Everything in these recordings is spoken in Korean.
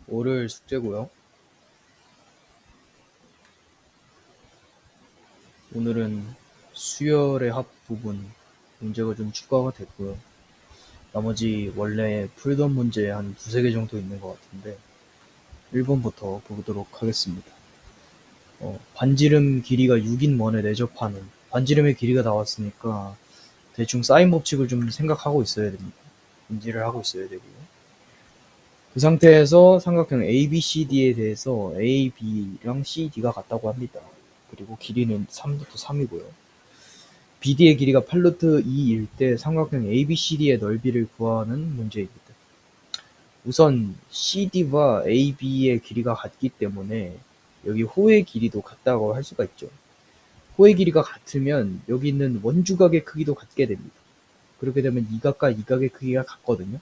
월요일 숙제고요. 오늘은 수열의 합 부분 문제가 좀 추가가 됐고요. 나머지 원래 풀던 문제 한 두세 개 정도 있는 것 같은데 1번부터 보도록 하겠습니다. 반지름 길이가 6인 원에 내접하는 반지름의 길이가 나왔으니까 대충 사인 법칙을 좀 생각하고 있어야 됩니다. 인지를 하고 있어야 되고요. 그 상태에서 삼각형 ABCD에 대해서 A, B랑 C, D가 같다고 합니다. 그리고 길이는 3루트 3이고요. BD의 길이가 8루트 2일 때 삼각형 ABCD의 넓이를 구하는 문제입니다. 우선 CD와 AB의 길이가 같기 때문에 여기 호의 길이도 같다고 할 수가 있죠. 호의 길이가 같으면 여기 있는 원주각의 크기도 같게 됩니다. 그렇게 되면 이 각과 이 각의 크기가 같거든요.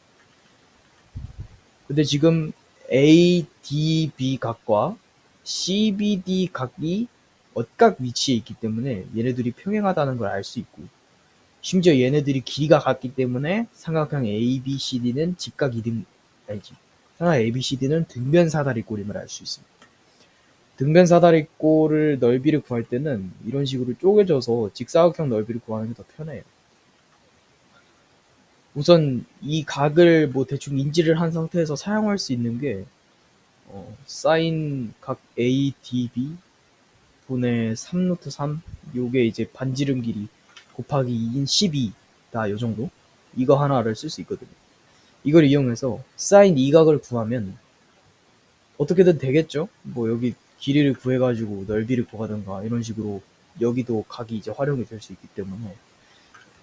근데 지금 ADB 각과 CBD 각이 엇각 위치에 있기 때문에 얘네들이 평행하다는 걸 알 수 있고, 심지어 얘네들이 길이가 같기 때문에 삼각형 ABCD는 직각 이등 아니지 삼각형 ABCD는 등변 사다리꼴임을 알 수 있습니다. 등변 사다리꼴을 넓이를 구할 때는 이런 식으로 쪼개져서 직사각형 넓이를 구하는 게 더 편해요. 우선 이 각을 뭐 대충 인지를 한 상태에서 사용할 수 있는 게 사인 각 ADB 분의 3루트 3 요게 이제 반지름 길이 곱하기 2인 12다 요 정도 이거 하나를 쓸 수 있거든요. 이걸 이용해서 사인 2각을 구하면 어떻게든 되겠죠. 뭐 여기 길이를 구해가지고 넓이를 구하든가 이런 식으로 여기도 각이 이제 활용이 될 수 있기 때문에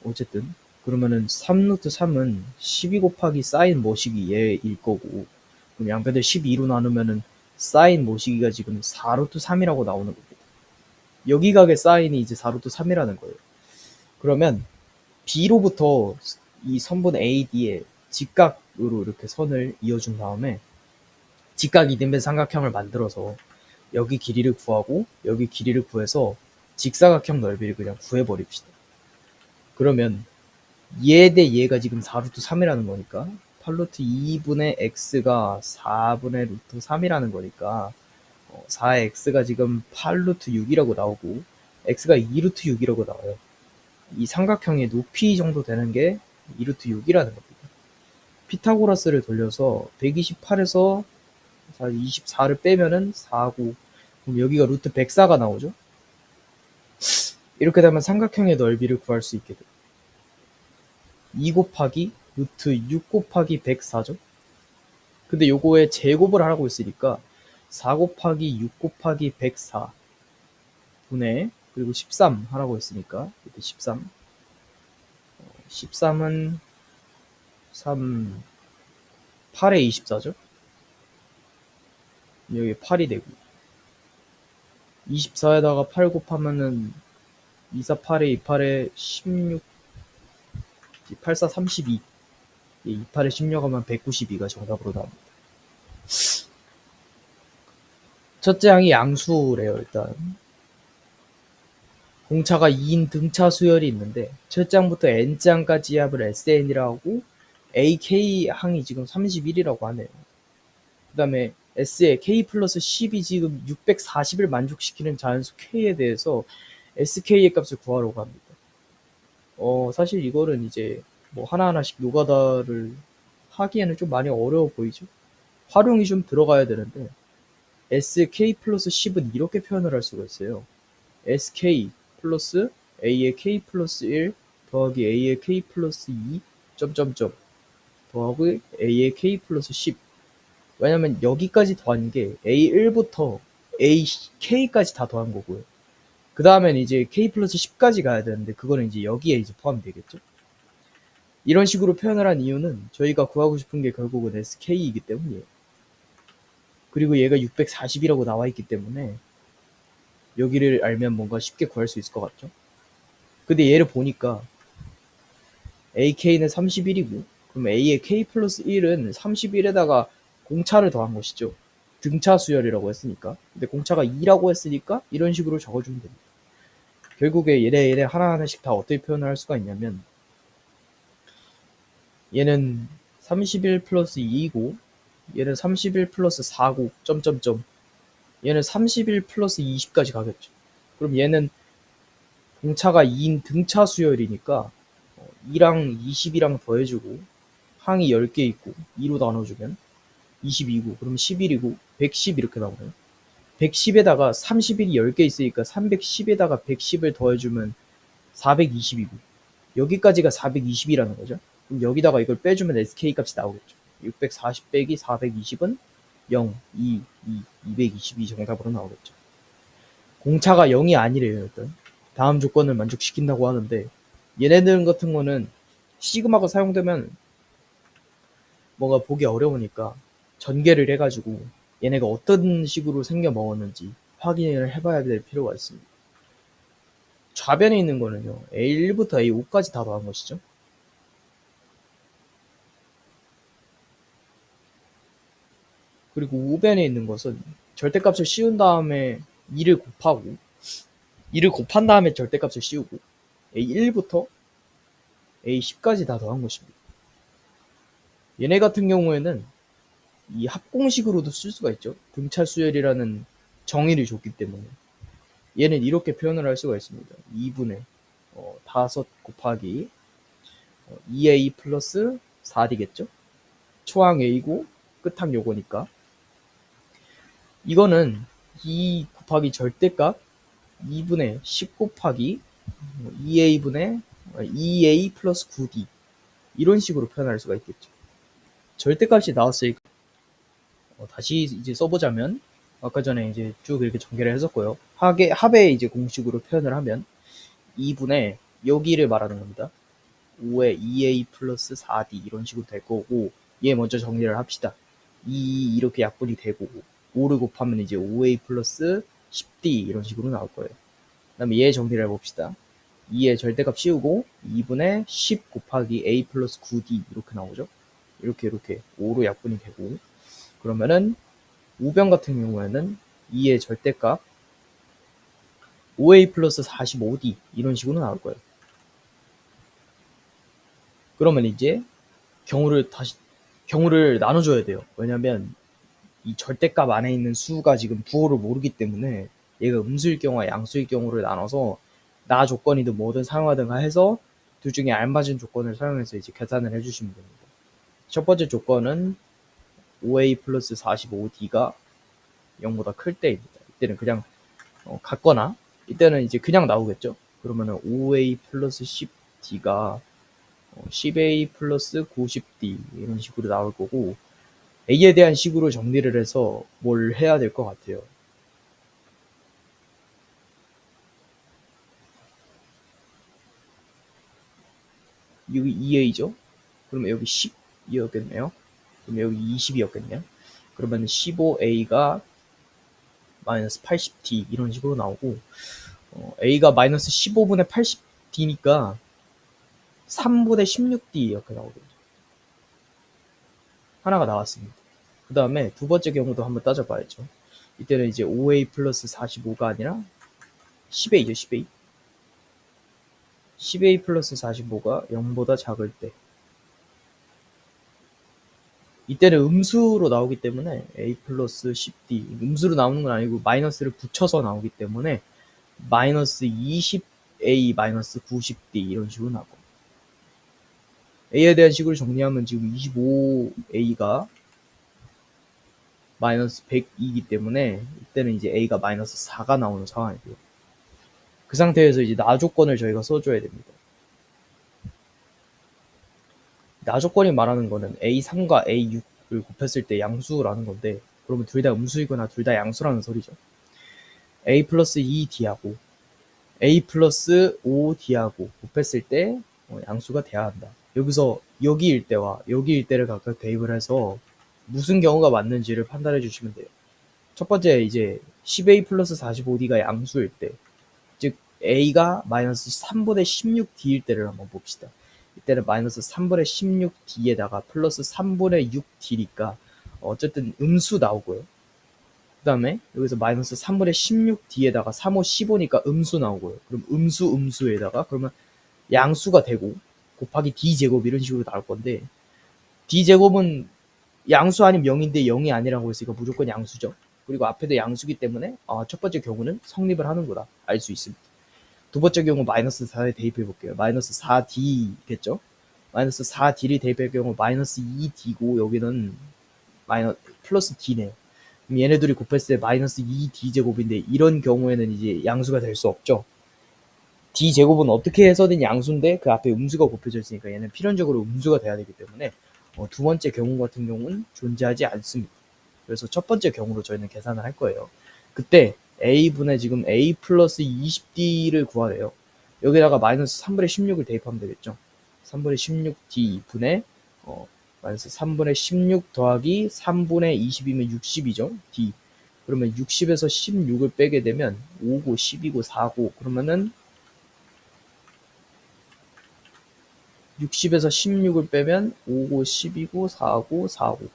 어쨌든 그러면은 3루트 3은 12 곱하기 사인 모시기 얘일 거고, 그럼 양변을 12로 나누면은 사인 모시기가 지금 4루트 3이라고 나오는 겁니다. 여기 각의 사인이 이제 4루트 3이라는 거예요. 그러면 B로부터 이 선분 AD에 직각으로 이렇게 선을 이어준 다음에 직각 이등변 삼각형을 만들어서 여기 길이를 구하고 여기 길이를 구해서 직사각형 넓이를 그냥 구해버립시다. 그러면 얘 대 얘가 지금 4루트 3이라는 거니까 8루트 2분의 x가 4분의 루트 3이라는 거니까 4의 x가 지금 8루트 6이라고 나오고 x가 2루트 6이라고 나와요. 이 삼각형의 높이 정도 되는 게 2루트 6이라는 겁니다. 피타고라스를 돌려서 128에서 24를 빼면은 4고, 그럼 여기가 루트 104가 나오죠. 이렇게 되면 삼각형의 넓이를 구할 수 있게 돼요. 2 곱하기 루트 6 곱하기 104죠. 근데 요거에 제곱을 하라고 했으니까 4 곱하기 6 곱하기 104 분의 그리고 13 하라고 했으니까 이때 13 13은 3 8에 24죠. 여기 8이 되고 24에다가 8 곱하면은 24, 8에 28에 16 84, 32 28에 16 하면 192가 정답으로 나옵니다. 첫째 항이 양수래요. 일단 공차가 2인 등차 수열이 있는데 첫째 항부터 n째 항까지 합을 SN이라고 하고 AK 항이 지금 31이라고 하네요. 그 다음에 S에 K 플러스 10이 지금 640을 만족시키는 자연수 K에 대해서 SK의 값을 구하려고 합니다. 사실 이거는 이제 뭐 하나하나씩 노가다를 하기에는 좀 많이 어려워 보이죠. 활용이 좀 들어가야 되는데 SK 플러스 10은 이렇게 표현을 할 수가 있어요. SK 플러스 A의 K 플러스 1 더하기 A의 K 플러스 2 점점점 더하기 A의 K 플러스 10. 왜냐면 여기까지 더한 게 A1부터 AK까지 다 더한 거고요. 그 다음엔 이제 K 플러스 10까지 가야 되는데 그거는 이제 여기에 이제 포함이 되겠죠. 이런 식으로 표현을 한 이유는 저희가 구하고 싶은 게 결국은 SK이기 때문이에요. 그리고 얘가 640이라고 나와 있기 때문에 여기를 알면 뭔가 쉽게 구할 수 있을 것 같죠. 근데 얘를 보니까 AK는 31이고 그럼 A의 K 플러스 1은 31에다가 공차를 더한 것이죠. 등차 수열이라고 했으니까. 근데 공차가 2라고 했으니까 이런 식으로 적어주면 됩니다. 결국에 얘네 하나하나씩 다 어떻게 표현을 할 수가 있냐면 얘는 31 플러스 2이고 얘는 31 플러스 49 점점점, 얘는 31 플러스 20까지 가겠죠. 그럼 얘는 공차가 2인 등차 수열이니까 2랑 20이랑 더해주고 항이 10개 있고 2로 나눠주면 22고, 그럼 11이고 110 이렇게 나오네요. 110에다가 31이 10개 있으니까 310에다가 110을 더해주면 420이고, 여기까지가 420이라는 거죠. 그럼 여기다가 이걸 빼주면 SK 값이 나오겠죠. 640 빼기 420은 0, 2, 222 정답으로 나오겠죠. 공차가 0이 아니래요. 일단 다음 조건을 만족시킨다고 하는데, 얘네들 같은 거는 시그마가 사용되면 뭔가 보기 어려우니까 전개를 해가지고 얘네가 어떤 식으로 생겨 먹었는지 확인을 해봐야 될 필요가 있습니다. 좌변에 있는 거는요, A1부터 A5까지 다 더한 것이죠. 그리고 우변에 있는 것은 절대값을 씌운 다음에 2를 곱하고, 2를 곱한 다음에 절대값을 씌우고, A1부터 A10까지 다 더한 것입니다. 얘네 같은 경우에는 이 합공식으로도 쓸 수가 있죠. 등차 수열이라는 정의를 줬기 때문에 얘는 이렇게 표현을 할 수가 있습니다. 2분의 5 곱하기 2a 플러스 4d겠죠. 초항 a고 끝항 요거니까, 이거는 2 곱하기 절대값 2분의 10 곱하기 2a분의 2a 플러스 9d, 이런 식으로 표현할 수가 있겠죠. 절대값이 나왔으니까 다시 이제 써보자면, 아까 전에 이제 쭉 이렇게 전개를 했었고요. 합의 이제 공식으로 표현을 하면 2분의 여기를 말하는 겁니다. 5에 2a 플러스 4d 이런 식으로 될 거고, 얘 먼저 정리를 합시다. 2 이렇게 약분이 되고 5를 곱하면 이제 5a 플러스 10d 이런 식으로 나올 거예요. 그 다음에 얘 정리를 해봅시다. 2의 절대값 씌우고 2분의 10 곱하기 a 플러스 9d 이렇게 나오죠. 이렇게 5로 약분이 되고, 그러면은 우변 같은 경우에는 2의 절대값 5a 플러스 45d 이런 식으로 나올 거예요. 그러면 이제 경우를 나눠줘야 돼요. 왜냐면 이 절대값 안에 있는 수가 지금 부호를 모르기 때문에 얘가 음수일 경우와 양수일 경우를 나눠서 나 조건이든 뭐든 사용하든 해서 둘 중에 알맞은 조건을 사용해서 이제 계산을 해주시면 됩니다. 첫 번째 조건은 5a 플러스 45d가 0보다 클 때입니다. 이때는 그냥 같거나, 이때는 이제 그냥 나오겠죠. 그러면은 5a 플러스 10d가 10a 플러스 90d 이런 식으로 나올 거고, a에 대한 식으로 정리를 해서 뭘 해야 될 것 같아요. 여기 2a죠. 그러면 여기 10이었겠네요. 그럼 여기 20이었겠네요. 그러면 15a가 마이너스 80d 이런 식으로 나오고, a가 마이너스 15분의 80d니까 3분의 16d 이렇게 나오겠죠. 하나가 나왔습니다. 그 다음에 두 번째 경우도 한번 따져봐야죠. 이때는 이제 5a 플러스 45가 아니라 10a죠. 10a. 10a 플러스 45가 0보다 작을 때, 이때는 음수로 나오기 때문에 a 플러스 10d, 음수로 나오는 건 아니고 마이너스를 붙여서 나오기 때문에 마이너스 20a 마이너스 90d 이런 식으로 나오고, a에 대한 식으로 정리하면 지금 25a가 마이너스 102이기 때문에 이때는 이제 a가 마이너스 4가 나오는 상황이고요. 그 상태에서 이제 나 조건을 저희가 써줘야 됩니다. 나 조건이 말하는 거는 a3과 a6을 곱했을 때 양수라는 건데, 그러면 둘 다 음수이거나 둘 다 양수라는 소리죠. a 플러스 2d하고 a 플러스 5d하고 곱했을 때 양수가 돼야 한다. 여기서 여기일 때와 여기일 때를 각각 대입을 해서 무슨 경우가 맞는지를 판단해 주시면 돼요. 첫 번째 이제 10a 플러스 45d가 양수일 때, 즉 a가 마이너스 3분의 16d일 때를 한번 봅시다. 이때는 마이너스 3분의 16d에다가 플러스 3분의 6d니까 어쨌든 음수 나오고요. 그 다음에 여기서 마이너스 3분의 16d에다가 3호 15니까 음수 나오고요. 그럼 음수에다가 그러면 양수가 되고 곱하기 d제곱 이런 식으로 나올 건데, d제곱은 양수 아니면 0인데 0이 아니라고 했으니까 무조건 양수죠. 그리고 앞에도 양수기 때문에 첫 번째 경우는 성립을 하는구나 알 수 있습니다. 두 번째 경우 마이너스 4에 대입해 볼게요. 마이너스 4d겠죠? 마이너스 4d를 대입할 경우 마이너스 2d고 여기는 플러스 d네요. 그럼 얘네들이 곱했을 때 마이너스 2d 제곱인데 이런 경우에는 이제 양수가 될 수 없죠. d 제곱은 어떻게 해서든 양수인데 그 앞에 음수가 곱해져 있으니까 얘는 필연적으로 음수가 돼야 되기 때문에 두 번째 경우 같은 경우는 존재하지 않습니다. 그래서 첫 번째 경우로 저희는 계산을 할 거예요. 그때 a분의 지금 a 플러스 20d를 구하래요. 여기다가 마이너스 3분의 16을 대입하면 되겠죠. 3분의 16d 분의 마이너스 3분의 16 더하기 3분의 20이면 60이죠. d. 그러면 60에서 16을 빼게 되면 5고 10이고 4고 그러면은 60에서 16을 빼면 5고 10이고 4고 4고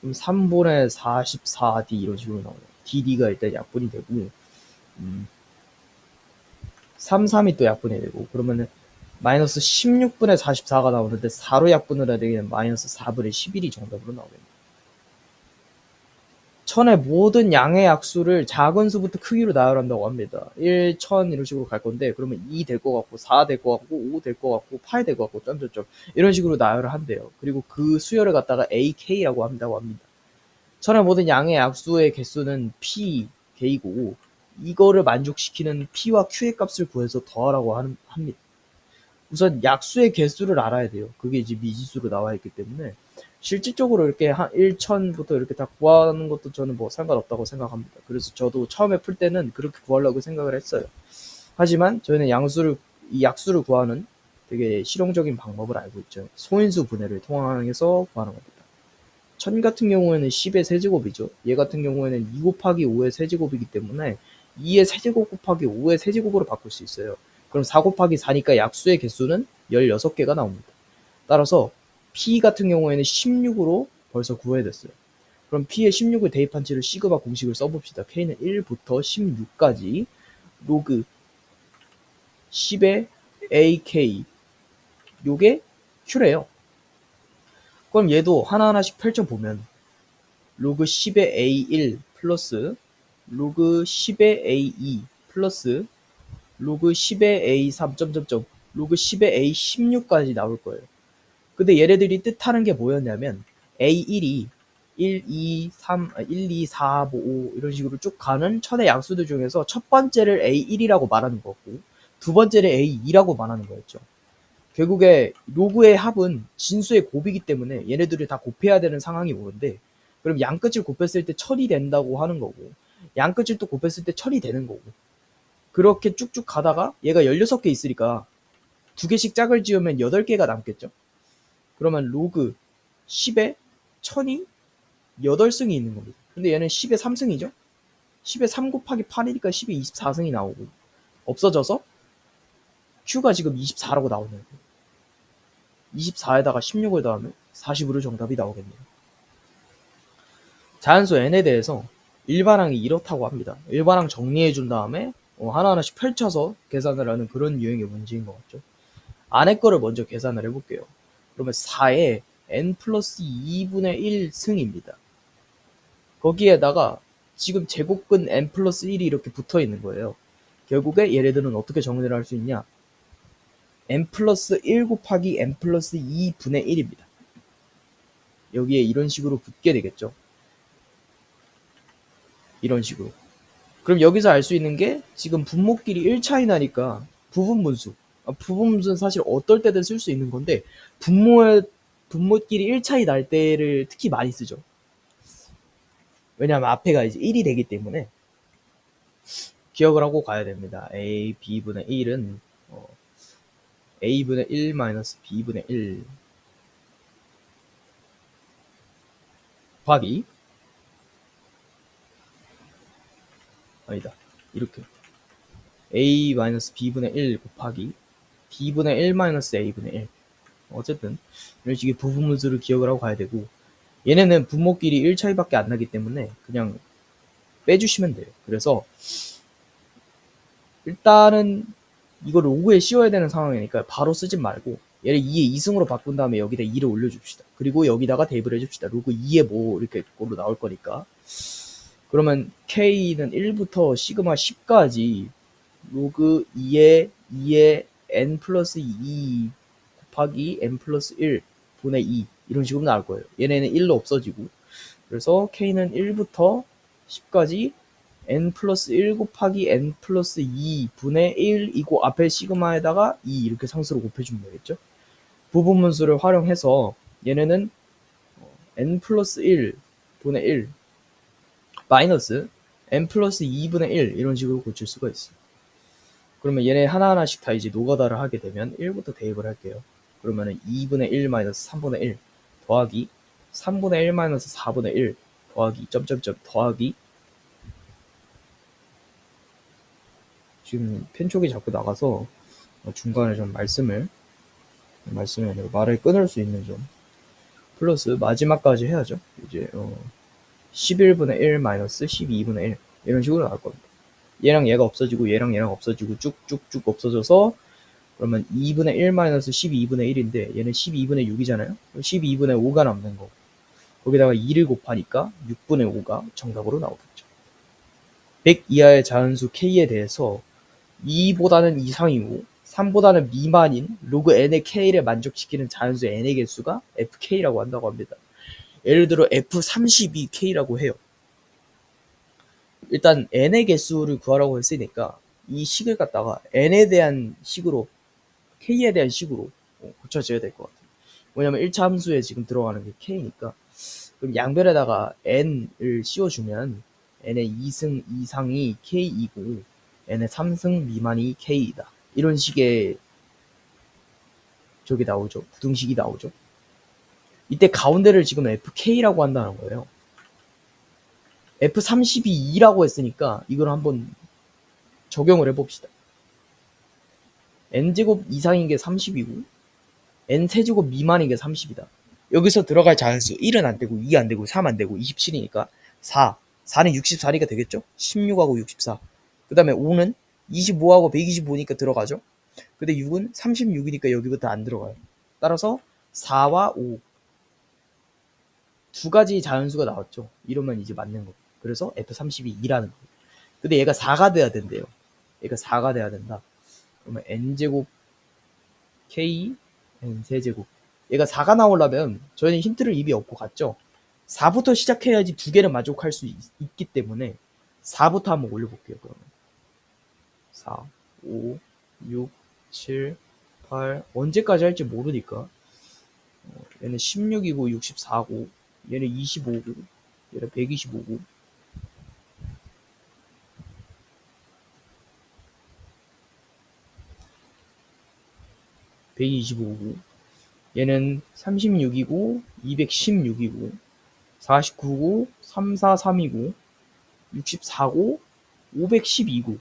그럼 3분의 44d 이런 식으로 나오네요. dd가 일단 약분이 되고 3, 3이 또 약분이 되고 그러면은 마이너스 16분의 44가 나오는데 4로 약분을 해야 되면 마이너스 4분의 11이 정답으로 나오겠네요. 천의 모든 양의 약수를 작은 수부터 크기로 나열한다고 합니다. 1, 1000 이런 식으로 갈 건데 그러면 2 될 것 같고 4 될 것 같고 5 될 것 같고 8 될 것 같고 점점점 이런 식으로 나열을 한대요. 그리고 그 수열을 갖다가 AK라고 한다고 합니다. 천의 모든 양의 약수의 개수는 P, K고 이거를 만족시키는 P와 Q의 값을 구해서 더하라고 합니다. 우선 약수의 개수를 알아야 돼요. 그게 이제 미지수로 나와 있기 때문에 실질적으로 이렇게 한 1000부터 이렇게 다 구하는 것도 저는 뭐 상관없다고 생각합니다. 그래서 저도 처음에 풀 때는 그렇게 구하려고 생각을 했어요. 하지만 저희는 이 약수를 구하는 되게 실용적인 방법을 알고 있죠. 소인수 분해를 통해서 구하는 겁니다. 1000 같은 경우에는 10의 세제곱이죠. 얘 같은 경우에는 2 곱하기 5의 세제곱이기 때문에 2의 세제곱 곱하기 5의 세제곱으로 바꿀 수 있어요. 그럼 4 곱하기 4니까 약수의 개수는 16개가 나옵니다. 따라서 P 같은 경우에는 16으로 벌써 구해졌어요. 그럼 P에 16을 대입한 채로 시그마 공식을 써봅시다. K는 1부터 16까지 로그 10의 AK 요게 Q래요. 그럼 얘도 하나하나씩 펼쳐보면 로그 10의 A1 플러스 로그 10의 A2 플러스 로그 10의 A3 점점점 로그 10의 A16까지 나올 거예요. 근데 얘네들이 뜻하는 게 뭐였냐면 A1이 1, 2, 3, 1, 2, 4, 5 이런 식으로 쭉 가는 천의 양수들 중에서 첫 번째를 A1이라고 말하는 거고 두 번째를 A2라고 말하는 거였죠. 결국에 로그의 합은 진수의 곱이기 때문에 얘네들을 다 곱해야 되는 상황이 오는데 그럼 양끝을 곱했을 때 천이 된다고 하는 거고 양끝을 또 곱했을 때 천이 되는 거고 그렇게 쭉쭉 가다가 얘가 16개 있으니까 두 개씩 짝을 지으면 8개가 남겠죠. 그러면 로그 10에 1000이 8승이 있는 겁니다. 근데 얘는 10에 3승이죠. 10에 3 곱하기 8이니까 10에 24승이 나오고 없어져서 Q가 지금 24라고 나오네요. 24에다가 16을 더하면 40으로 정답이 나오겠네요. 자연수 n에 대해서 일반항이 이렇다고 합니다. 일반항 정리해 준 다음에 하나하나씩 펼쳐서 계산을 하는 그런 유형의 문제인 것 같죠. 안에 거를 먼저 계산을 해볼게요. 그러면 4에 n 플러스 2분의 1 승입니다. 거기에다가 지금 제곱근 n 플러스 1이 이렇게 붙어 있는 거예요. 결국에 얘네들은 어떻게 정리를 할 수 있냐? n 플러스 1 곱하기 n 플러스 2분의 1입니다. 여기에 이런 식으로 붙게 되겠죠. 이런 식으로. 그럼 여기서 알 수 있는 게 지금 분모끼리 1 차이 나니까 부분분수. 부분분수는 사실 어떨 때든 쓸 수 있는 건데 분모끼리 1 차이 날 때를 특히 많이 쓰죠. 왜냐하면 앞에가 이제 1이 되기 때문에 기억을 하고 가야 됩니다. a, b분의 1은 a분의 1 마이너스 b분의 1 곱하기 아니다. 이렇게 a 마이너스 b분의 1 곱하기 b분의 1 마이너스 a분의 1 어쨌든 이런 식의 부분분수를 기억을 하고 가야 되고 얘네는 분모끼리 1 차이밖에 안 나기 때문에 그냥 빼주시면 돼요. 그래서 일단은 이걸 로그에 씌워야 되는 상황이니까 바로 쓰지 말고 얘를 2의 2승으로 바꾼 다음에 여기다 2를 올려줍시다. 그리고 여기다가 대입을 해줍시다. 로그 2에 뭐 이렇게 꼴로 나올 거니까. 그러면 K는 1부터 시그마 10까지 로그 2의 n 플러스 2 곱하기 n 플러스 1 분의 2 이런 식으로 나올 거예요. 얘네는 1로 없어지고. 그래서 K는 1부터 10까지 n 플러스 1 곱하기 n 플러스 2 분의 1이고 앞에 시그마에다가 2 이렇게 상수로 곱해주면 되겠죠. 부분분수를 활용해서 얘네는 n 플러스 1 분의 1 마이너스 n 플러스 2분의 1 이런 식으로 고칠 수가 있어요. 그러면 얘네 하나하나씩 다 이제 노가다를 하게 되면 1부터 대입을 할게요. 그러면은 2분의 1 마이너스 3분의 1 더하기 3분의 1 마이너스 4분의 1 더하기 점점점 더하기 지금 펜촉이 자꾸 나가서 중간에 좀 말씀을 말을 끊을 수 있는 좀 플러스 마지막까지 해야죠. 이제 11분의 1 마이너스 12분의 1 이런 식으로 나올 겁니다. 얘랑 얘가 없어지고 얘랑 얘랑 없어지고 쭉쭉쭉 없어져서 그러면 2분의 1 마이너스 12분의 1인데 얘는 12분의 6이잖아요. 12분의 5가 남는 거고 거기다가 2를 곱하니까 6분의 5가 정답으로 나오겠죠. 100 이하의 자연수 K에 대해서 2보다는 이상이고 3보다는 미만인 로그 n의 K를 만족시키는 자연수 n의 개수가 FK라고 한다고 합니다. 예를 들어 F32K라고 해요. 일단 n의 개수를 구하라고 했으니까 이 식을 갖다가 n에 대한 식으로 k에 대한 식으로 고쳐줘야 될 것 같아요. 왜냐면 1차 함수에 지금 들어가는 게 k니까 그럼 양변에다가 n을 씌워주면 n의 2승 이상이 k이고 n의 3승 미만이 k이다. 이런 식의 저기 나오죠. 부등식이 나오죠. 이때 가운데를 지금 fk라고 한다는 거예요. F32라고 했으니까 이걸 한번 적용을 해봅시다. n제곱 이상인 게 30이고 n세제곱 미만인 게 30이다. 여기서 들어갈 자연수 1은 안 되고 2 안 되고 3 안 되고 27이니까 4는 64니까 되겠죠? 16하고 64. 그 다음에 5는 25하고 125니까 들어가죠? 근데 6은 36이니까 여기부터 안 들어가요. 따라서 4와 5 두 가지 자연수가 나왔죠. 이러면 이제 맞는 거. 그래서 F32 2라는 거. 근데 얘가 4가 돼야 된대요. 얘가 4가 돼야 된다. 그러면 n제곱 k n세제곱 얘가 4가 나오려면 저희는 힌트를 이미 얻고 갔죠. 4부터 시작해야지 두 개를 만족할 수 있기 때문에 4부터 한번 올려볼게요. 그러면 4, 5, 6, 7, 8 언제까지 할지 모르니까 얘는 16이고 64고 얘는 25고 얘는 125고 125고 얘는 36이고 216이고 49고 343이고 64고 512고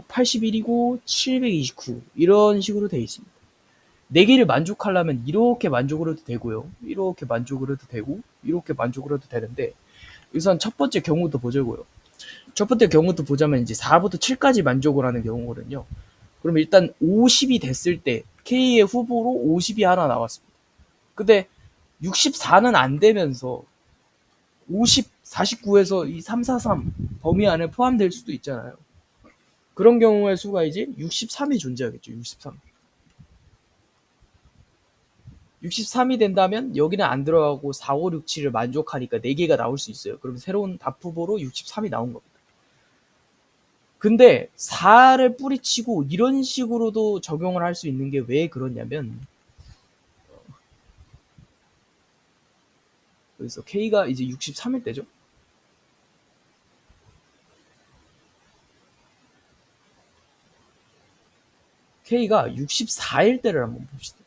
81이고 729 이런 식으로 되어 있습니다. 4개를 만족하려면 이렇게 만족을 해도 되고요. 이렇게 만족을 해도 되고 이렇게 만족을 해도 되는데 우선 첫 번째 경우도 보자고요. 첫 번째 경우도 보자면 이제 4부터 7까지 만족을 하는 경우거든요. 그럼 일단 50이 됐을 때 K의 후보로 50이 하나 나왔습니다. 근데 64는 안 되면서 50, 49에서 이 343 범위 안에 포함될 수도 있잖아요. 그런 경우의 수가 이제 63이 존재하겠죠. 63. 63이 된다면 여기는 안 들어가고 4, 5, 6, 7을 만족하니까 4개가 나올 수 있어요. 그럼 새로운 답 후보로 63이 나온 겁니다. 근데 4를 뿌리치고 이런 식으로도 적용을 할 수 있는 게 왜 그러냐면 그래서 K가 이제 63일 때죠. K가 64일 때를 한번 봅시다.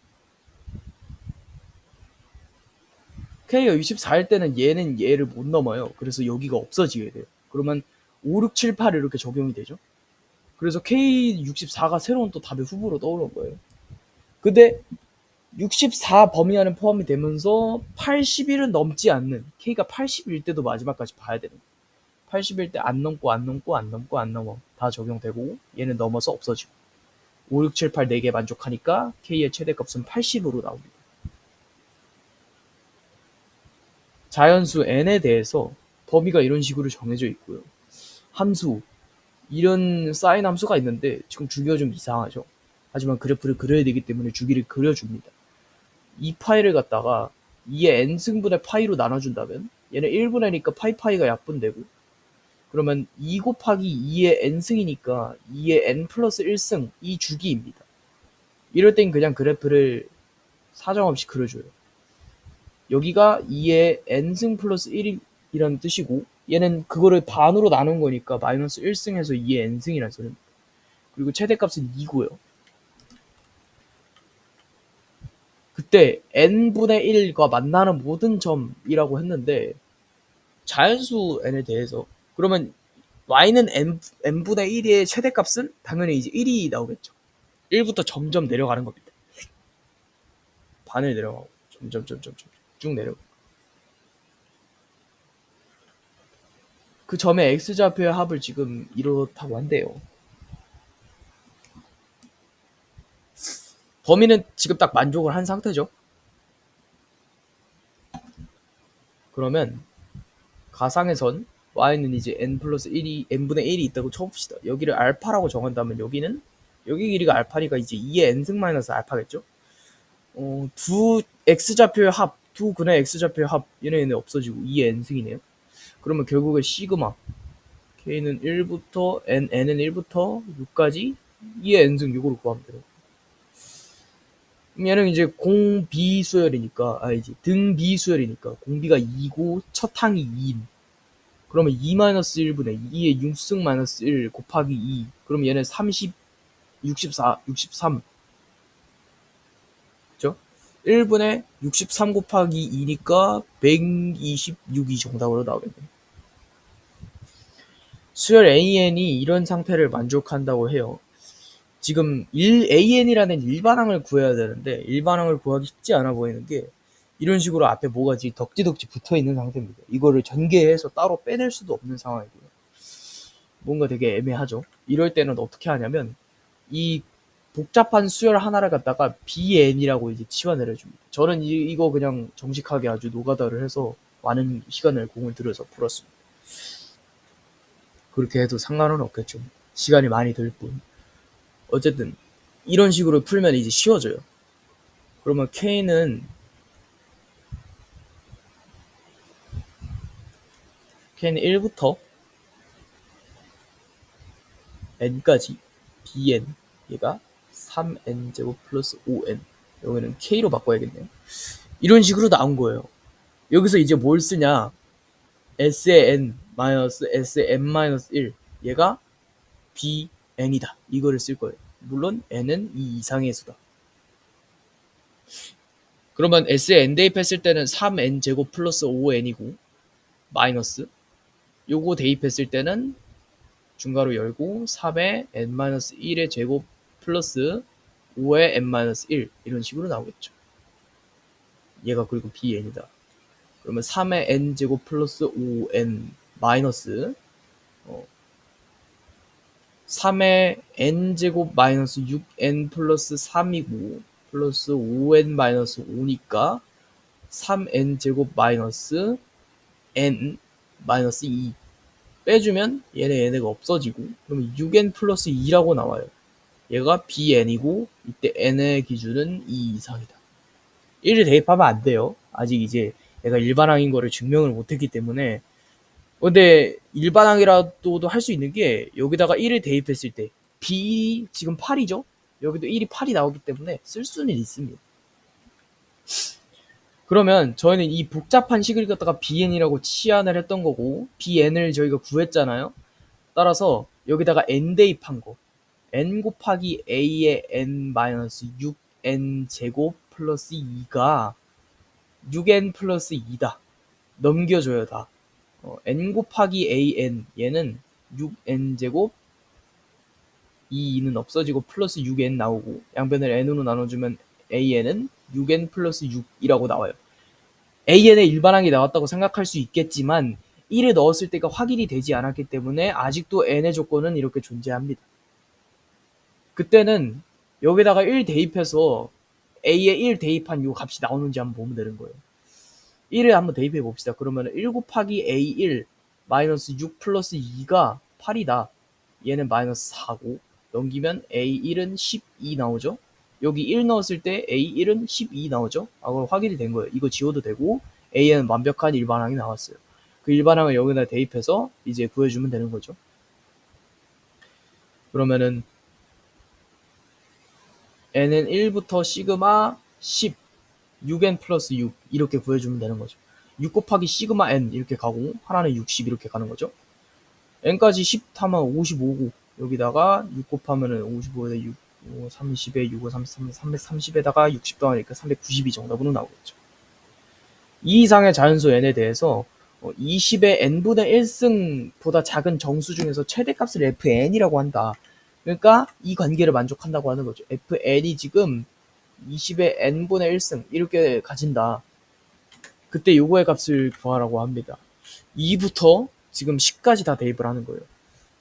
K가 64일 때는 얘는 얘를 못 넘어요. 그래서 여기가 없어지게 돼요. 그러면 5, 6, 7, 8 이렇게 적용이 되죠. 그래서 K64가 새로운 또 답의 후보로 떠오른 거예요. 근데 64 범위 안에 포함이 되면서 81은 넘지 않는 K가 80일 때도 마지막까지 봐야 되는 거예요. 80일 때 안 넘고 안 넘고 안 넘고 안 넘어 다 적용되고 얘는 넘어서 없어지고 5, 6, 7, 8 4개 만족하니까 K의 최대값은 80으로 나옵니다. 자연수 n에 대해서 범위가 이런 식으로 정해져 있고요. 함수, 이런 사인 함수가 있는데 지금 주기가 좀 이상하죠. 하지만 그래프를 그려야 되기 때문에 주기를 그려줍니다. 이 파이를 갖다가 2의 n승분의 파이로 나눠준다면 얘는 1분의니까 파이가 약분되고, 그러면 2 곱하기 2의 n승이니까 2의 n 플러스 1승, 이 주기입니다. 이럴 땐 그냥 그래프를 사정없이 그려줘요. 여기가 2의 n승 플러스 1이라는 뜻이고, 얘는 그거를 반으로 나눈 거니까 마이너스 1승에서 2의 n승이라는 소리입니다. 그리고 최대값은 2고요. 그때 n분의 1과 만나는 모든 점이라고 했는데, 자연수 n에 대해서 그러면 y는 n분의 1의 최대값은 당연히 이제 1이 나오겠죠. 1부터 점점 내려가는 겁니다. 반을 내려가고 점점 쭉 내려가고, 그 점의 x좌표의 합을 지금 이렇다고 한대요. 범위는 지금 딱 만족을 한 상태죠. 그러면 가상에선 y는 이제 n 플러스 1이 n분의 1이 있다고 쳐봅시다. 여기를 알파라고 정한다면 여기는 여기 길이가 알파니까 이제 2의 n승 마이너스 알파겠죠. 두 x좌표의 합, 두 근의 x좌표의 합, 얘네 없어지고 2의 n승이네요. 그러면 결국에 시그마 k는 1부터 n은 1부터 6까지 2의 n승 6으로 구하면 돼요. 얘는 이제 공비수열이니까, 이제 등비수열이니까 공비가 2고 첫 항이 2인. 그러면 2-1분의 2의 6승 마이너스 1 곱하기 2. 그럼 얘는 30, 64, 63. 그죠? 1분의 63 곱하기 2니까 126이 정답으로 나오겠네요. 수열 AN이 이런 상태를 만족한다고 해요. 지금 AN이라는 일반항을 구해야 되는데 일반항을 구하기 쉽지 않아 보이는 게 이런 식으로 앞에 뭐가 덕지덕지 붙어 있는 상태입니다. 이거를 전개해서 따로 빼낼 수도 없는 상황이고요. 뭔가 되게 애매하죠. 이럴 때는 어떻게 하냐면 이 복잡한 수열 하나를 갖다가 BN이라고 이제 치환해줍니다. 저는 이거 그냥 정직하게 아주 노가다를 해서 많은 시간을 공을 들여서 풀었습니다. 그렇게 해도 상관은 없겠죠. 시간이 많이 들 뿐. 어쨌든 이런 식으로 풀면 이제 쉬워져요. 그러면 K는 1부터 n까지 bn, 얘가 3n제곱 플러스 5n, 여기는 K로 바꿔야겠네요. 이런 식으로 나온 거예요. 여기서 이제 뭘 쓰냐, S의 n 마이너스 S의 n-1, 얘가 bn이다, 이거를 쓸 거예요. 물론 n은 이 이상의 수다. 그러면 S에 n 대입했을 때는 3n 제곱 플러스 5n이고 마이너스, 요거 대입했을 때는 중괄호 열고 3의 n-1의 제곱 플러스 5의 n-1, 이런 식으로 나오겠죠. 얘가 그리고 bn이다. 그러면 3의 n 제곱 플러스 5n 마이너스 3의 n 제곱 마이너스 6n 플러스 3이고 플러스 5n 마이너스 5니까 3n 제곱 마이너스 n 마이너스 2 빼주면 얘네가 없어지고, 그러면 6n 플러스 2라고 나와요. 얘가 bn이고 이때 n의 기준은 2 이상이다. 1을 대입하면 안 돼요. 아직 이제 얘가 일반항인 거를 증명을 못했기 때문에. 근데 일반항이라도 할 수 있는 게 여기다가 1을 대입했을 때 b 지금 8이죠? 여기도 1이 8이 나오기 때문에 쓸 수는 있습니다. 그러면 저희는 이 복잡한 식을 갖다가 bn이라고 치환을 했던 거고 bn을 저희가 구했잖아요. 따라서 여기다가 n 대입한 거, n 곱하기 a의 n-6n 제곱 플러스 2가 6n 플러스 2다. 넘겨줘요 다. n 곱하기 an, 얘는 6n 제곱, 2는 없어지고 플러스 6n 나오고 양변을 n으로 나눠주면 an은 6n 플러스 6이라고 나와요. an의 일반항이 나왔다고 생각할 수 있겠지만 1을 넣었을 때가 확인이 되지 않았기 때문에 아직도 n의 조건은 이렇게 존재합니다. 그때는 여기다가 1 대입해서 a에 1 대입한 요 값이 나오는지 한번 보면 되는 거예요. 1을 한번 대입해 봅시다. 그러면 1 곱하기 a1 마이너스 6 플러스 2가 8이다. 얘는 마이너스 4고 넘기면 a1은 12 나오죠. 여기 1 넣었을 때 a1은 12 나오죠. 그럼 확인이 된 거예요. 이거 지워도 되고 a는 완벽한 일반항이 나왔어요. 그 일반항을 여기다 대입해서 이제 구해주면 되는 거죠. 그러면은 n은 1부터 시그마 10 6n 플러스 6 이렇게 구해주면 되는 거죠. 6 곱하기 시그마 n 이렇게 가고 하나는 60 이렇게 가는 거죠. n까지 10 하면 55고 여기다가 6 곱하면은 55에다 6, 30에 6, 33, 330에다가 60 더하니까 390이 정답으로 나오겠죠. 이 이상의 자연수 n에 대해서 20의 n분의 1승보다 작은 정수 중에서 최대값을 fn이라고 한다. 그러니까 이 관계를 만족한다고 하는 거죠. fn이 지금 20의 n분의 1승 이렇게 가진다. 그때 요거의 값을 구하라고 합니다. 2부터 지금 10까지 다 대입을 하는 거예요.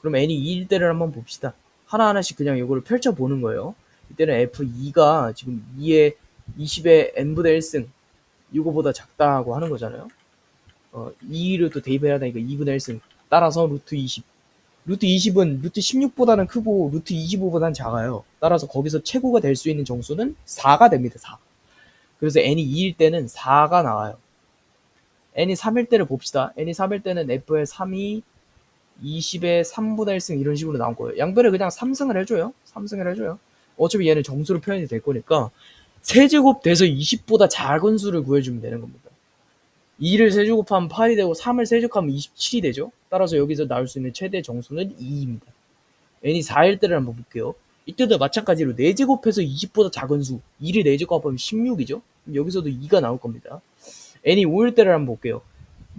그럼 n이 2일 때를 한번 봅시다. 하나하나씩 그냥 요거를 펼쳐보는 거예요. 이때는 f2가 지금 2의 20의 n분의 1승 이거보다 작다고 하는 거잖아요. 2를 또 대입해야 되니까 2분의 1승 따라서 루트 20 루트 20은 루트 16보다는 크고 루트 25보다는 작아요. 따라서 거기서 최고가 될 수 있는 정수는 4가 됩니다. 4. 그래서 n이 2일 때는 4가 나와요. n이 3일 때를 봅시다. n이 3일 때는 f의 3이 20의 3분의 1승 이런 식으로 나온 거예요. 양변을 그냥 3승을 해줘요. 3승을 해줘요. 어차피 얘는 정수로 표현이 될 거니까 세제곱 돼서 20보다 작은 수를 구해주면 되는 겁니다. 2를 세제곱하면 8이 되고 3을 세제곱하면 27이 되죠. 따라서 여기서 나올 수 있는 최대 정수는 2입니다. n이 4일 때를 한번 볼게요. 이때도 마찬가지로 4제곱해서 20보다 작은 수 2를 4제곱하면 16이죠. 여기서도 2가 나올 겁니다. n이 5일 때를 한번 볼게요.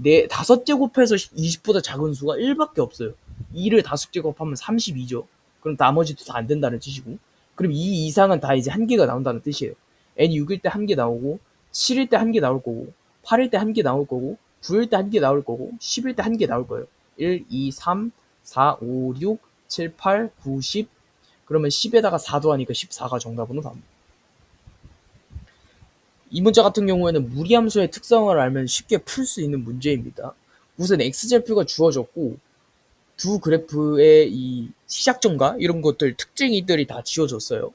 5제곱해서 20보다 작은 수가 1밖에 없어요. 2를 5제곱하면 32죠. 그럼 나머지도 다 안 된다는 뜻이고 그럼 2 이상은 다 이제 한 개가 나온다는 뜻이에요. n이 6일 때 한 개 나오고 7일 때 한 개 나올 거고 8일 때 한 개 나올 거고 9일 때 한 개 나올 거고 10일 때 한 개 나올 거예요. 1, 2, 3, 4, 5, 6, 7, 8, 9, 10 그러면 10에다가 4 더하니까 14가 정답으로 나옵니다. 이 문제 같은 경우에는 무리함수의 특성을 알면 쉽게 풀 수 있는 문제입니다. 우선 x절표가 주어졌고 두 그래프의 이 시작점과 이런 것들 특징이들이 다 지워졌어요.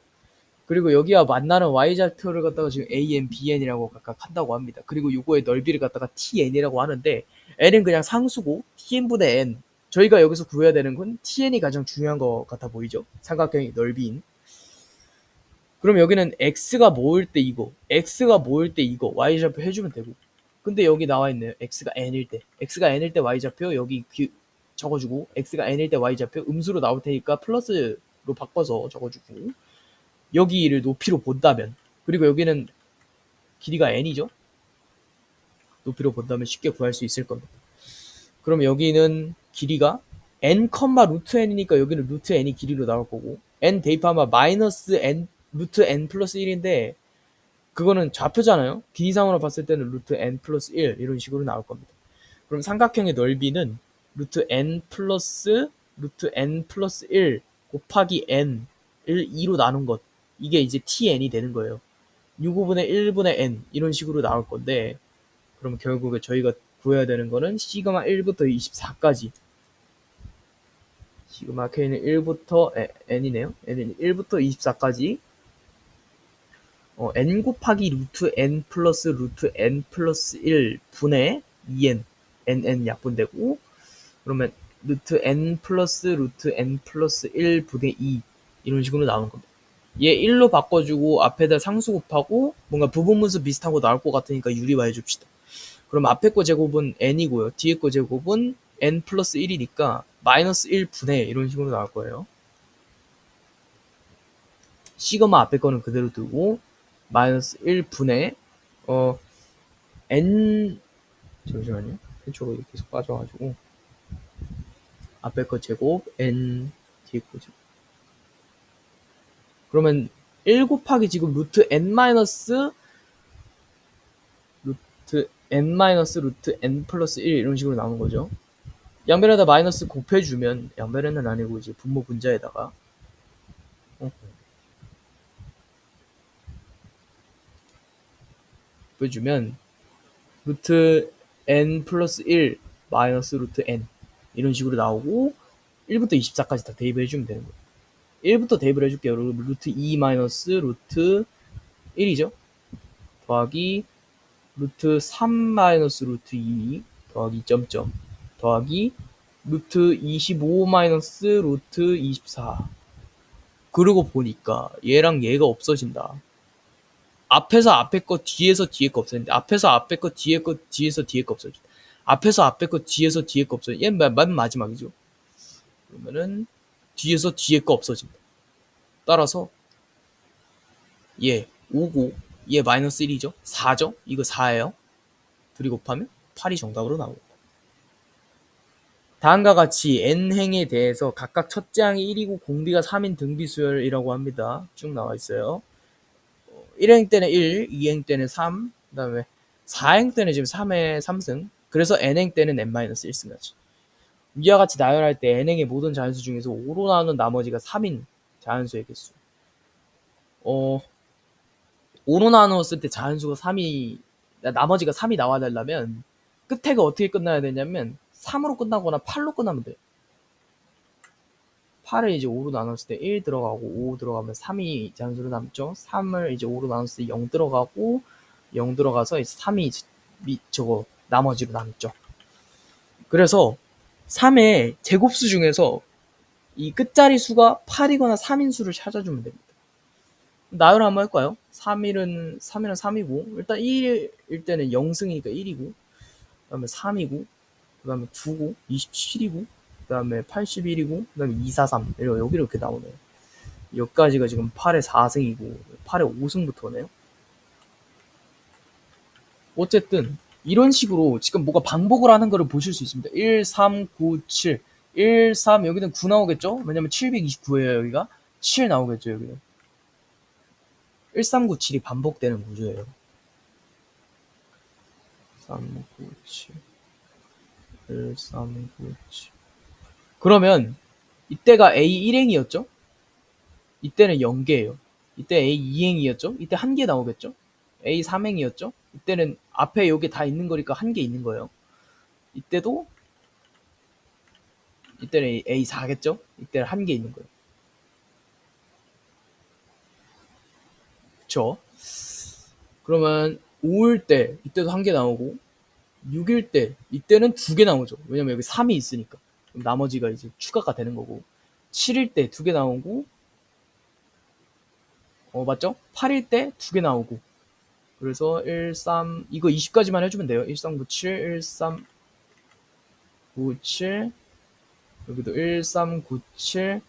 그리고 여기와 만나는 y좌표를 갖다가 지금 an, bn이라고 각각 한다고 합니다. 그리고 요거의 넓이를 갖다가 tn이라고 하는데 n은 그냥 상수고 tn분의 n 저희가 여기서 구해야 되는 건 tn이 가장 중요한 것 같아 보이죠? 삼각형의 넓이인. 그럼 여기는 x가 모일 때 이거, x가 모일 때 이거 y좌표 해주면 되고 근데 여기 나와 있네요. x가 n일 때 y좌표 여기 적어주고 x가 n일 때 y좌표 음수로 나올 테니까 플러스로 바꿔서 적어주고 여기를 높이로 본다면 그리고 여기는 길이가 n이죠. 높이로 본다면 쉽게 구할 수 있을 겁니다. 그럼 여기는 길이가 n, 루트 n이니까 여기는 루트 n이 길이로 나올 거고 n 대입하면 마이너스 n 루트 n 플러스 1인데 그거는 좌표잖아요. 길이상으로 봤을 때는 루트 n 플러스 1 이런 식으로 나올 겁니다. 그럼 삼각형의 넓이는 루트 n 플러스 1 곱하기 n을 2로 나눈 것 이게 이제 tn이 되는 거예요. 6분의 1분의 n 이런 식으로 나올 건데 그럼 결국에 저희가 구해야 되는 거는 시그마 1부터 24까지 시그마 k는 1부터 n이네요. n은 1부터 24까지 n 곱하기 루트 n 플러스 1 분의 2n nn 약분되고 그러면 루트 n 플러스 1 분의 2 이런 식으로 나오는 겁니다. 얘 1로 바꿔주고 앞에다 상수 곱하고 뭔가 부분분수 비슷한 거 나올 것 같으니까 유리화 해줍시다. 그럼 앞에 거 제곱은 n이고요. 뒤에 거 제곱은 n 플러스 1이니까 마이너스 1 분의 이런 식으로 나올 거예요. 시그마 앞에 거는 그대로 두고 마이너스 1 분의 n 잠시만요. 펜초가 계속 빠져가지고 앞에 거 제곱 n 뒤에 거 제곱 그러면 1 곱하기 지금 루트 n 마이너스 루트 n 플러스 1 이런 식으로 나오는 거죠. 양변에다 마이너스 곱해주면 양변에는 아니고 이제 분모 분자에다가 곱해주면 루트 n 플러스 1 마이너스 루트 n 이런 식으로 나오고 1부터 24까지 다 대입을 해주면 되는 거예요. 1부터 대입을 해줄게요. 루트 2 마이너스 루트 1이죠. 더하기 루트 3 마이너스 루트 2 더하기 점점 더하기 루트 25 마이너스 루트 24. 그러고 보니까 얘랑 얘가 없어진다. 앞에서 앞에 거 뒤에서 뒤에 거 없어졌는데 앞에서 앞에 거 뒤에 거 뒤에서 뒤에 거 없어졌다. 앞에서 앞에 거 뒤에서 뒤에 거 없어졌다. 얘 맨 마지막이죠. 그러면은 뒤에서 뒤에 거 없어진다. 따라서 얘 5고 얘 마이너스 1이죠. 4죠. 이거 4예요. 둘이 곱하면 8이 정답으로 나옵니다. 다음과 같이 n행에 대해서 각각 첫째 항이 1이고 공비가 3인 등비수열이라고 합니다. 쭉 나와 있어요. 1행 때는 1, 2행 때는 3, 그 다음에 4행 때는 지금 3의 3승, 그래서 n행 때는 n-1승까지. 위와 같이 나열할 때 n행의 모든 자연수 중에서 5로 나오는 나머지가 3인 자연수의 개수. 5로 나누었을 때 자연수가 3이, 나머지가 3이 나와야 되려면 끝에가 어떻게 끝나야 되냐면 3으로 끝나거나 8로 끝나면 돼요. 8을 이제 5로 나눴을 때 1 들어가고 5 들어가면 3이 자연수로 남죠. 3을 이제 5로 나눴을 때 0 들어가고 0 들어가서 이제 3이 저거 나머지로 남죠. 그래서 3의 제곱수 중에서 이 끝자리 수가 8이거나 3인 수를 찾아주면 됩니다. 나열 한번 할까요? 3일은 3이고 일단 1일 때는 0승이니까 1이고 그 다음에 3이고 그 다음에 9고 27이고 그 다음에 81이고 그 다음에 243 여기 이렇게 나오네요. 여기까지가 지금 8의 4승이고 8의 5승부터네요. 어쨌든 이런 식으로 지금 뭐가 반복을 하는 거를 보실 수 있습니다. 1, 3, 9, 7 1, 3 여기는 9 나오겠죠? 왜냐면 729예요. 여기가 7 나오겠죠. 여기는 1397이 반복되는 구조예요. 1397 1397 그러면 이때가 A1행이었죠? 이때는 0개예요. 이때 A2행이었죠? 이때 1개 나오겠죠? A3행이었죠? 이때는 앞에 여기 다 있는 거니까 1개 있는 거예요. 이때는 A4겠죠? 이때는 1개 있는 거예요. 그쵸? 그러면 5일 때 이때도 1개 나오고 6일 때 이때는 2개 나오죠. 왜냐면 여기 3이 있으니까. 그럼 나머지가 이제 추가가 되는 거고 7일 때 2개 나오고 맞죠? 8일 때 2개 나오고 그래서 13 이거 20까지만 해주면 돼요. 1397 1397 여기도 1397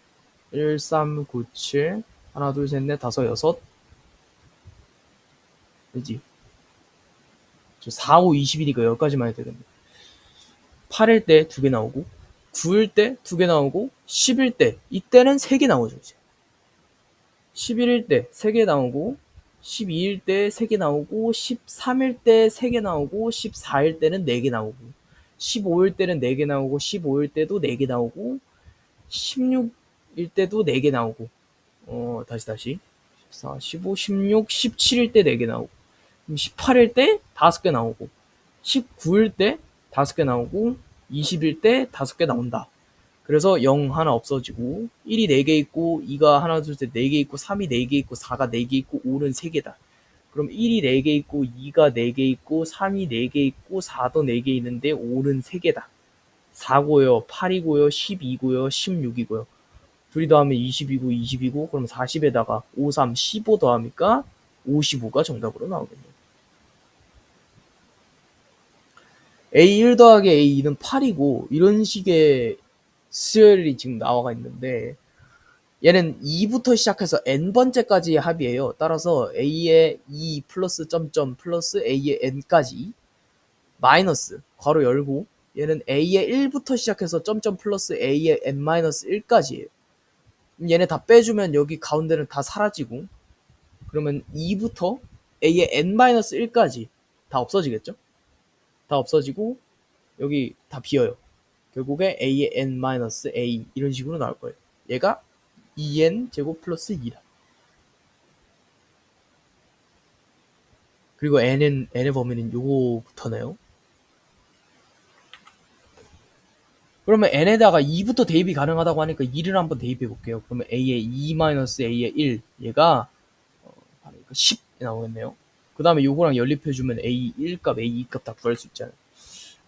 1397 하나 둘 셋 넷 다섯 여섯 그지? 4, 5, 20이니까 여기까지만 해야 되겠네. 8일 때 2개 나오고 9일 때 2개 나오고 10일 때 이때는 3개 나오죠. 이제 11일 때 3개 나오고 12일 때 3개 나오고 13일 때 3개 나오고 14일 때는 4개 나오고 15일 때는 4개 나오고 15일 때도 4개 나오고 16일 때도 4개 나오고 다시 14, 15, 16, 17일 때 4개 나오고 18일 때 5개 나오고 19일 때 5개 나오고 20일 때 5개 나온다. 그래서 0 하나 없어지고 1이 4개 있고 2가 하나 둘 셋 4개 있고 3이 4개 있고 4가 4개 있고 5는 3개다. 그럼 1이 4개 있고 2가 4개 있고 3이 4개 있고 4도 4개 있는데 5는 3개다. 4고요 8이고요 12고요 16이고요. 둘이 더하면 20이고 그럼 40에다가 5, 3, 15 더하니까 55가 정답으로 나오겠네요. A1 더하기 A2는 8이고 이런 식의 수열이 지금 나와 있는데 얘는 2부터 시작해서 n번째까지의 합이에요. 따라서 a의 2 플러스 점점 플러스 a의 n까지 마이너스 괄호 열고 얘는 a의 1부터 시작해서 점점 플러스 a의 n-1까지예요. 얘네 다 빼주면 여기 가운데는 다 사라지고 그러면 2부터 a의 n-1까지 다 없어지겠죠? 다 없어지고 여기 다 비어요. 결국에 a의 n-a 이런 식으로 나올 거예요. 얘가 2n 제곱 플러스 2다. 그리고 n의 범위는 요거부터네요. 그러면 n에다가 2부터 대입이 가능하다고 하니까 2를 한번 대입해 볼게요. 그러면 a의 2-a의 1 얘가 10 나오겠네요. 그 다음에 요거랑 연립해주면 a 1값, a 2값 다 구할 수 있잖아요.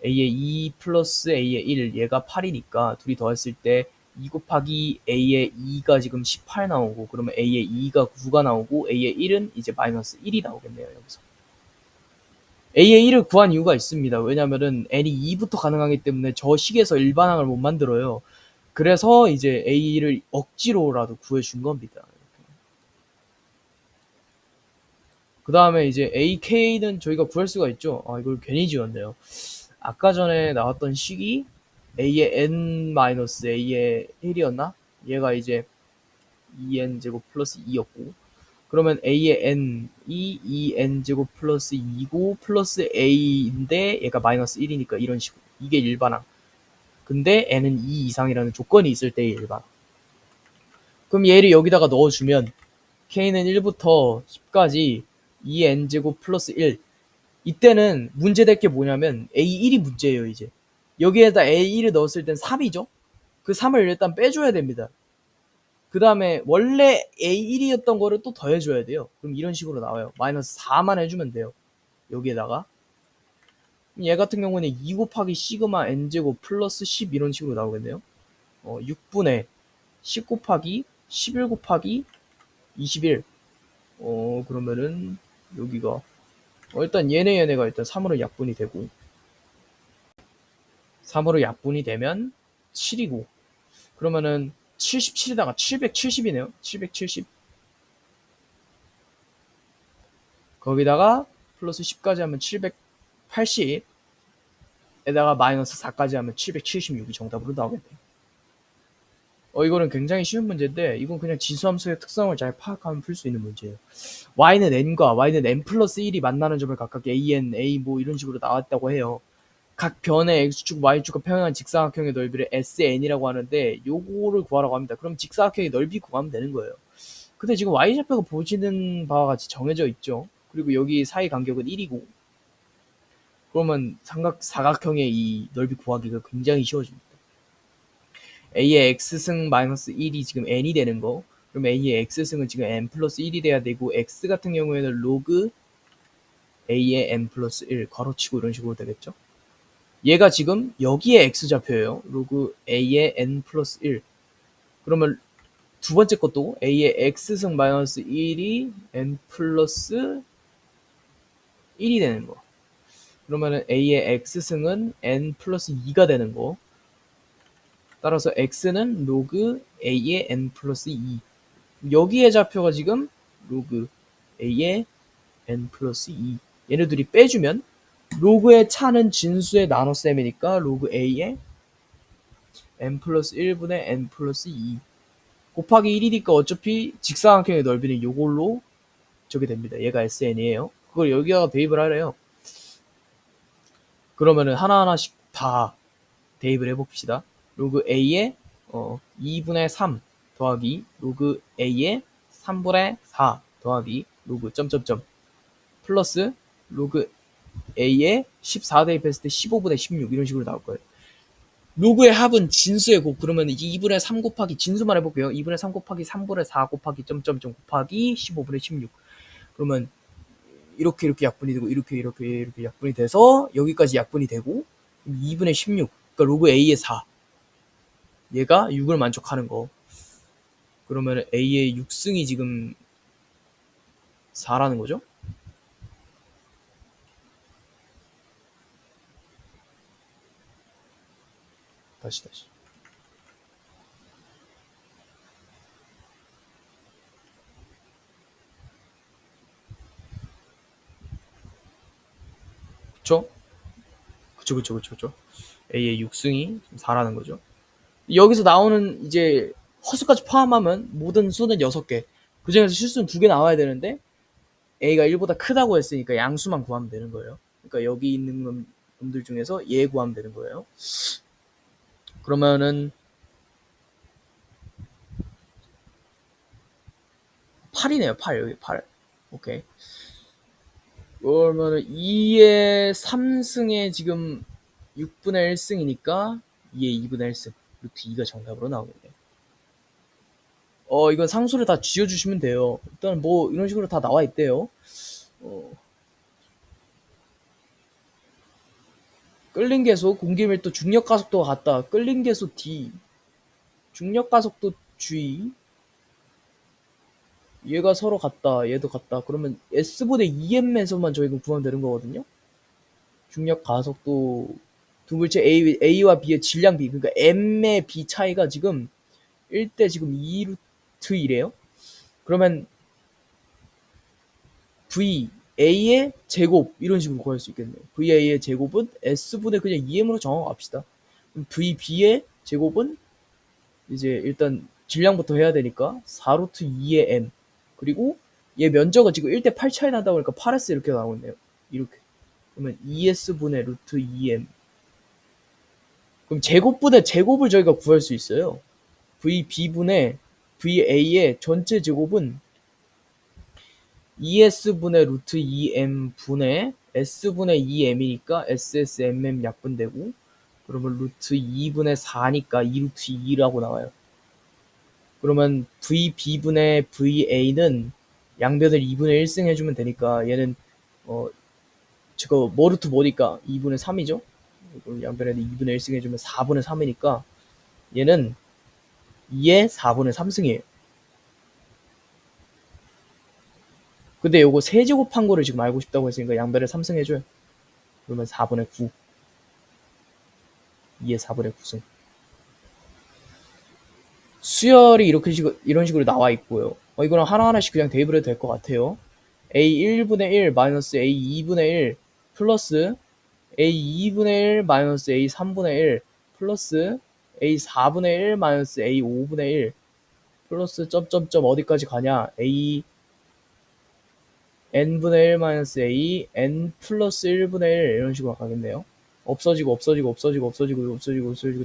a의 2 플러스 a의 1 얘가 8이니까 둘이 더했을 때 2 곱하기 a의 2가 지금 18 나오고, 그러면 a의 2가 9가 나오고 a의 1은 이제 마이너스 1이 나오겠네요. 여기서 a의 1을 구한 이유가 있습니다. 왜냐면은 n이 2부터 가능하기 때문에 저 식에서 일반항을 못 만들어요. 그래서 이제 a를 억지로라도 구해준 겁니다. 그 다음에 이제 ak는 저희가 구할 수가 있죠. 아, 이걸 괜히 지웠네요. 아까 전에 나왔던 식이 a의 n-a의 1이었나? 얘가 이제 2n제곱 플러스 2였고, 그러면 a의 n이 2n제곱 플러스 2고 플러스 a인데 얘가 마이너스 1이니까 이런 식으로. 이게 일반항. 근데 n은 2 이상이라는 조건이 있을 때의 일반항. 그럼 얘를 여기다가 넣어주면 k는 1부터 10까지 2n제곱 플러스 1. 이때는 문제될 게 뭐냐면 A1이 문제예요. 이제 여기에다 A1을 넣었을 땐 3이죠. 그 3을 일단 빼줘야 됩니다. 그 다음에 원래 A1이었던 거를 또 더해줘야 돼요. 그럼 이런 식으로 나와요. 마이너스 4만 해주면 돼요. 여기에다가 얘 같은 경우는 2 곱하기 시그마 n제곱 플러스 10 이런 식으로 나오겠네요. 6분의 10 곱하기 11 곱하기 21. 그러면은 여기가 일단 얘네가 일단 3으로 약분이 되고, 3으로 약분이 되면 7이고, 그러면은 77에다가 770이네요. 770. 거기다가 플러스 10까지 하면 780. 에다가 마이너스 4까지 하면 776이 정답으로 나오겠네요. 이거는 굉장히 쉬운 문제인데, 이건 그냥 지수함수의 특성을 잘 파악하면 풀 수 있는 문제예요. y는 n과 y는 n 플러스 1이 만나는 점을 각각 an, a 뭐 이런 식으로 나왔다고 해요. 각 변의 x축, y축과 평행한 직사각형의 넓이를 SN이라고 하는데, 요거를 구하라고 합니다. 그럼 직사각형의 넓이 구하면 되는 거예요. 근데 지금 y좌표가 보시는 바와 같이 정해져 있죠. 그리고 여기 사이 간격은 1이고, 그러면 사각형의 이 넓이 구하기가 굉장히 쉬워집니다. a의 x승 마이너스 1이 지금 n이 되는 거, 그럼 a의 x승은 지금 n 플러스 1이 돼야 되고, x 같은 경우에는 로그 a의 n 플러스 1 괄호치고 이런 식으로 되겠죠. 얘가 지금 여기에 x좌표예요. 로그 a의 n 플러스 1. 그러면 두 번째 것도 a의 x승 마이너스 1이 n 플러스 1이 되는 거. 그러면 a의 x승은 n 플러스 2가 되는 거. 따라서 x는 로그 a의 n 플러스 2. 여기에 좌표가 지금 로그 a의 n 플러스 2. 얘네들이 빼주면 로그의 차는 진수의 나눗셈이니까 로그 a의 n 플러스 1분의 n 플러스 2 곱하기 1이니까 어차피 직사각형의 넓이는 요걸로 저게 됩니다. 얘가 SN이에요. 그걸 여기다가 대입을 하래요. 그러면은 하나하나씩 다 대입을 해봅시다. 로그 A의 2분의 3 더하기 로그 A의 3분의 4 더하기 로그 점점점 플러스 로그 A의 14 대입했을 때 15분의 16 이런 식으로 나올 거예요. 로그의 합은 진수의 곱. 그러면 2분의 3 곱하기 진수만 해볼게요. 2분의 3 곱하기 3분의 4 곱하기 점점점 곱하기 15분의 16. 그러면 이렇게 약분이 되고 이렇게 약분이 돼서 여기까지 약분이 되고 2분의 16. 그러니까 로그 A의 4. 얘가 6을 만족하는 거. 그러면 A의 6승이 지금 4라는 거죠. 다시. 그쵸? 그쵸. A의 6승이 4라는 거죠. 여기서 나오는 이제 허수까지 포함하면 모든 수는 6개. 그 중에서 실수는 2개 나와야 되는데 A가 1보다 크다고 했으니까 양수만 구하면 되는 거예요. 그러니까 여기 있는 놈들 중에서 얘 구하면 되는 거예요. 그러면은 8이네요. 8. 여기 8. 오케이. 그러면은 2의 3승에 지금 6분의 1승이니까 2의 2분의 1승 루트 2가 정답으로 나오겠네요. 이건 상수를 다 쥐어주시면 돼요. 일단 뭐 이런 식으로 다 나와 있대요. 끌린 계속, 공기밀도, 중력 가속도가 같다. 끌린 계속 D, 중력 가속도 G, 얘가 서로 같다. 얘도 같다. 그러면 S분의 2M에서만 저희가 구하면 되는 거거든요. 중력 가속도 두 물체 A와 B의 질량 B, 그러니까 M의 B 차이가 지금 1대 지금 2루트 1이에요. 그러면 VA의 제곱 이런 식으로 구할 수 있겠네요. VA의 제곱은 S분의 그냥 2M으로 정합시다. VB의 제곱은 이제 일단 질량부터 해야 되니까 4루트 2의 M, 그리고 얘 면적은 지금 1대 8 차이 나다 보니까 8S 이렇게 나오네요. 이렇게. 그러면 2S분의 루트 2M. 그럼 제곱분의 제곱을 저희가 구할 수 있어요. VB분의 VA의 전체 제곱은 2S분의 루트 2M 분의 S분의 2M이니까 SSMM 약분되고, 그러면 루트 2분의 4니까 2루트 2라고 나와요. 그러면 VB분의 VA는 양변을 2분의 1승 해주면 되니까 얘는 지금 뭐 루트 뭐니까 2분의 3이죠? 양변에 2분의 1승 해주면 4분의 3이니까 얘는 2의 4분의 3승이에요. 근데 요거 세제곱한 거를 지금 알고 싶다고 했으니까 양변을 3승 해줘요. 그러면 4분의 9. 2의 4분의 9승. 수열이 이런 식으로 나와 있고요. 이거는 하나하나씩 그냥 대입을 해도 될 것 같아요. A1분의 1 마이너스 A2분의 1 플러스 A2분의 1 마이너스 A3분의 1 플러스 A4분의 1 마이너스 A5분의 1 플러스 점점점 어디까지 가냐, A n분의 1 마이너스 A n 플러스 1분의 1 이런 식으로 가겠네요. 없어지고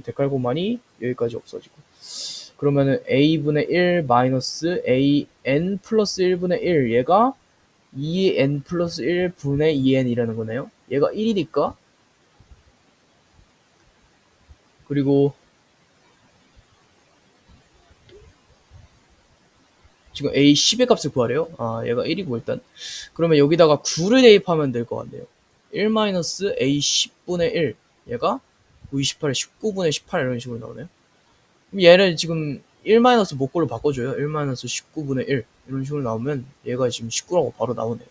데칼고만이 여기까지 없어지고, 그러면은 a분의 1 마이너스 a n 플러스 1분의 1, 얘가 2n 플러스 1분의 2n이라는 거네요. 얘가 1이니까. 그리고 지금 a 10의 값을 구하래요. 얘가 1이고 일단. 그러면 여기다가 9를 대입하면 될 것 같네요. 1 마이너스 a 10분의 1, 얘가 9, 28에 19분의 18 이런 식으로 나오네요. 그럼 얘를 지금 1 마이너스 목골로 바꿔줘요. 1 마이너스 19분의 1 이런 식으로 나오면 얘가 지금 19라고 바로 나오네요.